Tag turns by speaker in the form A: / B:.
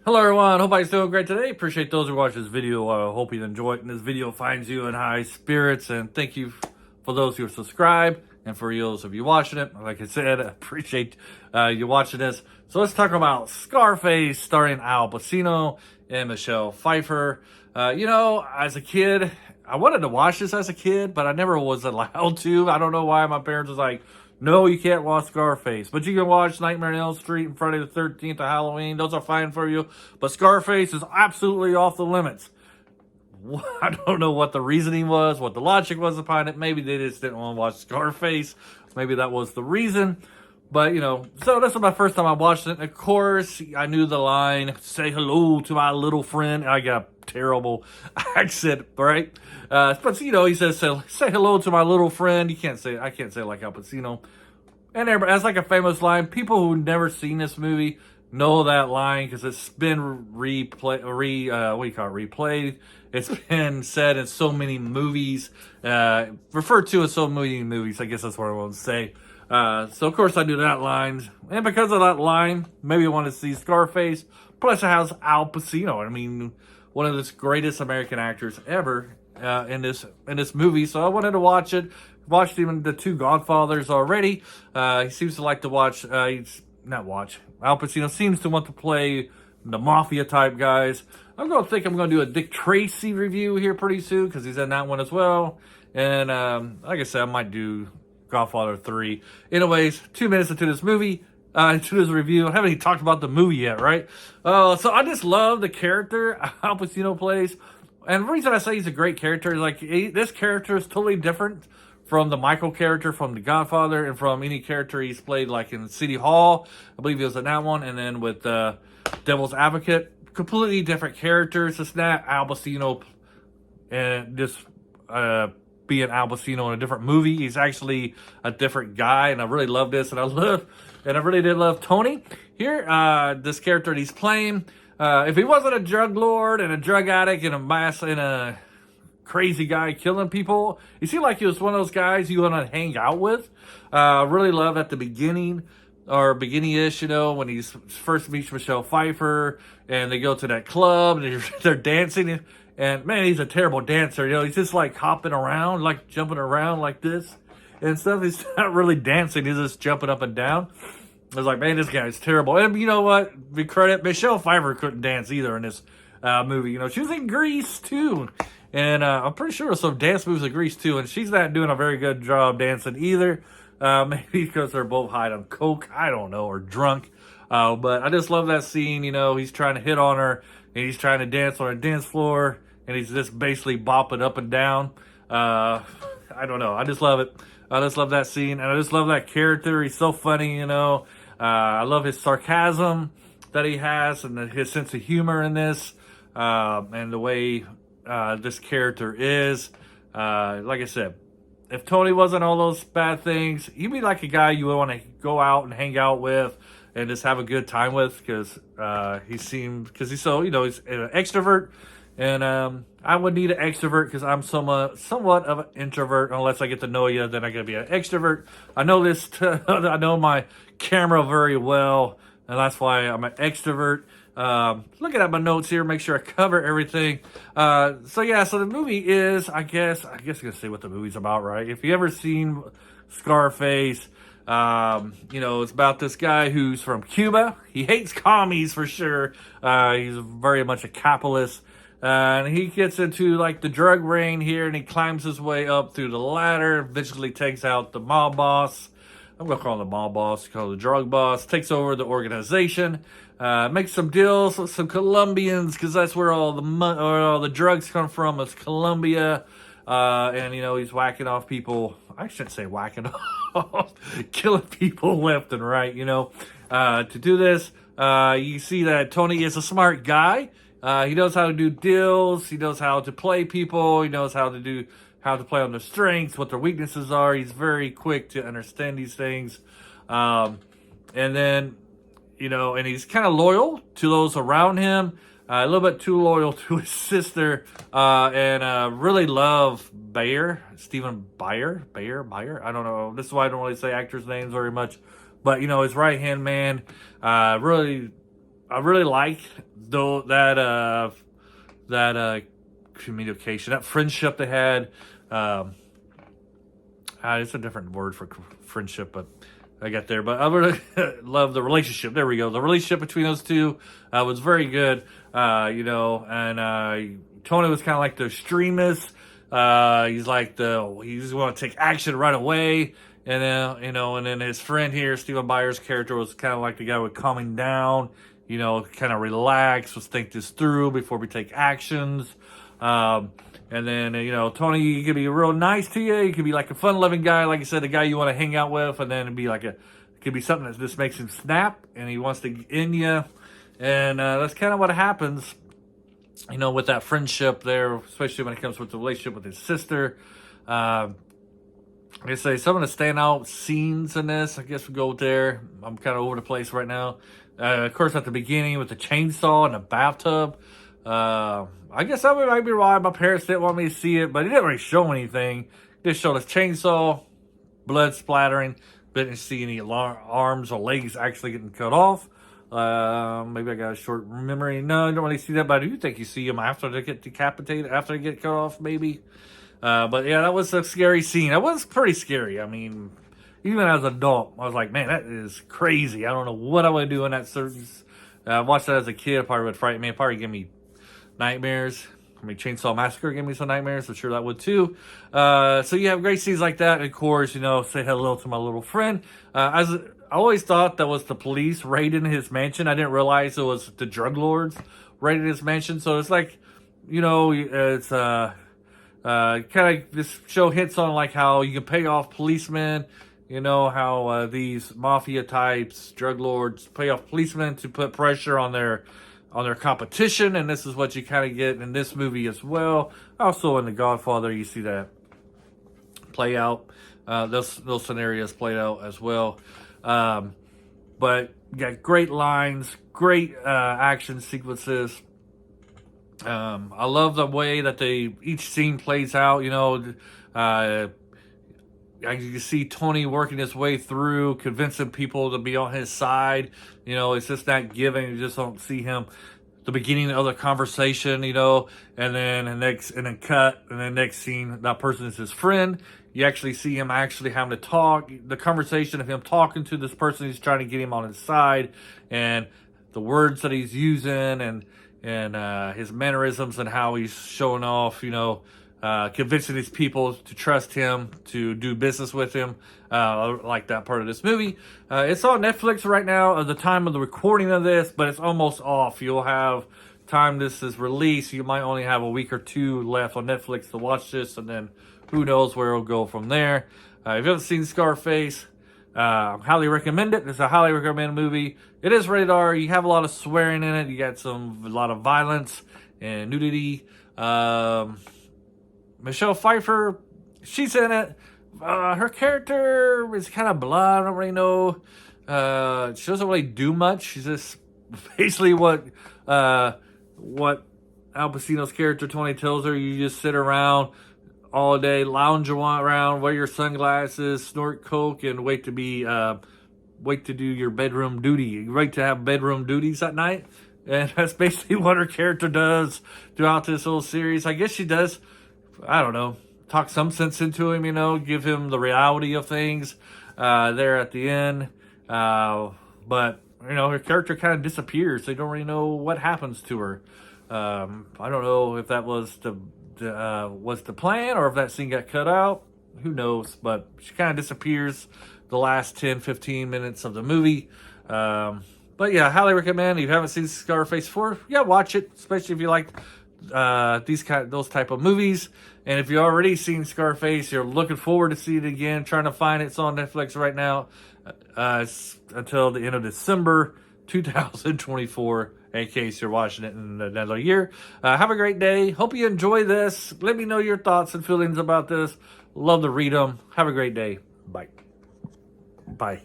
A: Hello everyone, hope you're doing great today. Appreciate those who watch this video. Hope you enjoy it and this video finds you in high spirits. And thank you for those who are subscribed and for those of you watching it. Like I said, I appreciate you watching this. So let's talk about Scarface starring Al Pacino and Michelle Pfeiffer. As a kid, I wanted to watch this as a kid, but I never was allowed to. I don't know why my parents was like, no, you can't watch Scarface, but you can watch Nightmare on Elm Street and Friday the 13th or Halloween. Those are fine for you, but Scarface is absolutely off the limits. I don't know what the reasoning was, what the logic was behind it. Maybe they just didn't want to watch Scarface. Maybe that was the reason. But, so this was my first time I watched it. And of course, I knew the line, say hello to my little friend. I got a terrible accent, right? But, he says, say hello to my little friend. I can't say it like Al Pacino. And that's like a famous line. People who've never seen this movie know that line because it's been replayed. It's been said in so many movies, referred to in so many movies. I guess that's what I want to say. So of course I knew that line, and because of that line, maybe I want to see Scarface. Plus it has Al Pacino. I mean, one of the greatest American actors ever in this movie. So I wanted to watch it. Watched even the two Godfathers already. He seems to like to watch. Al Pacino seems to want to play the mafia type guys. I'm going to do a Dick Tracy review here pretty soon because he's in that one as well. And like I said, I might do Godfather 3. Anyways, 2 minutes into this movie, into this review. I haven't even talked about the movie yet, right? So I just love the character Al Pacino plays. And the reason I say he's a great character is like this character is totally different from the Michael character from The Godfather and from any character he's played like in City Hall. I believe he was in that one. And then with Devil's Advocate. Completely different characters. It's not Al Pacino and just being Al Pacino in a different movie. He's actually a different guy, and I really love this. And I really did love Tony here. This character that he's playing. If he wasn't a drug lord and a drug addict and a crazy guy killing people, he seemed like he was one of those guys you want to hang out with. Really love at the beginning. Or beginning-ish, when he first meets Michelle Pfeiffer and they go to that club and they're dancing. And man, he's a terrible dancer. He's just like hopping around, like jumping around like this and stuff. He's not really dancing. He's just jumping up and down. I was like, man, this guy's terrible. And you know what? We credit Michelle Pfeiffer couldn't dance either in this movie. She was in Grease too. And I'm pretty sure there's some dance moves in Grease too. And she's not doing a very good job dancing either. Maybe because they're both high on coke, I don't know, or drunk. But I just love that scene. He's trying to hit on her, and he's trying to dance on a dance floor, and he's just basically bopping up and down. I don't know. I just love it. I just love that scene, and I just love that character. He's so funny, I love his sarcasm that he has, and his sense of humor in this, and the way this character is. Like I said, if Tony wasn't all those bad things, he'd be like a guy you would want to go out and hang out with and just have a good time with because he's so, he's an extrovert. And I would need an extrovert because I'm somewhat of an introvert. Unless I get to know you, then I gotta be an extrovert. I know I know my camera very well, and that's why I'm an extrovert. Looking at my notes here, make sure I cover everything. So the movie is, I guess I'm gonna say what the movie's about, right? If you ever seen Scarface, it's about this guy who's from Cuba. He hates commies for sure. He's very much a capitalist. And he gets into like the drug ring here, and he climbs his way up through the ladder, eventually takes out the mob boss. I'm going to call him the mob boss, call him the drug boss, takes over the organization, makes some deals with some Colombians, because that's where all the drugs come from, is Colombia. And, he's whacking off people. I shouldn't say whacking off, killing people left and right, To do this, you see that Tony is a smart guy. He knows how to do deals. He knows how to play people. He knows how to play on their strengths, what their weaknesses are. He's very quick to understand these things. And then, and he's kind of loyal to those around him. A little bit too loyal to his sister. And really love Stephen Bayer. I don't know. This is why I don't really say actors' names very much. But, his right-hand man, really I really like though that communication, that friendship they had. Um, it's a different word for friendship, but I got there. But I really love the relationship. There we go. The relationship between those two was very good. And Tony was kind of like the extremist. He's like he just want to take action right away. And then, and then his friend here, Stephen Byers' character, was kind of like the guy with calming down, kind of relax, let's think this through before we take actions. And then, Tony, he could be real nice to you. He could be like a fun-loving guy, like I said, the guy you want to hang out with. And then it'd be like it could be something that just makes him snap, and he wants to get in you. And that's kind of what happens, with that friendship there, especially when it comes with the relationship with his sister. Like I say, some of the standout scenes in this, I guess we go there. I'm kind of over the place right now. Of course, at the beginning with the chainsaw in the bathtub. I guess that might be why my parents didn't want me to see it, but it didn't really show anything. It just showed us chainsaw, blood splattering. Didn't see any arms or legs actually getting cut off. Maybe I got a short memory. No, I don't really see that, but I do think you see them after they get decapitated, after they get cut off, maybe. But yeah, that was a scary scene. That was pretty scary. I mean, even as an adult, I was like, man, that is crazy. I don't know what I would do in that certain. I watched that as a kid. It probably would frighten me. It probably give me nightmares. I mean, Chainsaw Massacre gave me some nightmares. I'm sure that would too. So you have great scenes like that. And of course, say hello to my little friend. As I always thought that was the police raiding his mansion. I didn't realize it was the drug lords raiding his mansion. So it's like, it's kind of this show hits on like how you can pay off policemen, how these mafia types, drug lords pay off policemen to put pressure on their competition, and this is what you kind of get in this movie as well. Also in The Godfather, you see that play out. Those scenarios played out as well. But you got great lines, great action sequences. I love the way that each scene plays out. You can see Tony working his way through, convincing people to be on his side. It's just not giving. You just don't see him. The beginning of the conversation, and then cut, and then next scene, that person is his friend. You actually see him actually having to talk. The conversation of him talking to this person, he's trying to get him on his side, and the words that he's using, and his mannerisms and how he's showing off, convincing these people to trust him, to do business with him. Like that part of this movie. It's on Netflix right now at the time of the recording of this, but it's almost off. You'll have time this is released. You might only have a week or two left on Netflix to watch this, and then who knows where it'll go from there. If you haven't seen Scarface, I highly recommend it. It's a highly recommended movie. It is rated R. You have a lot of swearing in it. You got a lot of violence and nudity. Michelle Pfeiffer, she's in it. Her character is kind of blah. I don't really know. She doesn't really do much. She's just basically what Al Pacino's character Tony tells her. You just sit around all day, lounge around, wear your sunglasses, snort coke, and wait to do your bedroom duty. You wait to have bedroom duties at night, and that's basically what her character does throughout this whole series. I guess she does. I don't know. Talk some sense into him, give him the reality of things there at the end. But, her character kind of disappears. They don't really know what happens to her. I don't know if that was the plan or if that scene got cut out. Who knows? But she kind of disappears the last 10, 15 minutes of the movie. But yeah, highly recommend. If you haven't seen Scarface before, yeah, watch it, especially if you like those type of movies. And if you've already seen Scarface, you're looking forward to see it again, trying to find it. It's on Netflix right now until the end of December 2024, in case you're watching it in another year. Have a great day. Hope you enjoy this. Let me know your thoughts and feelings about this. Love to read them. Have a great day. Bye. Bye.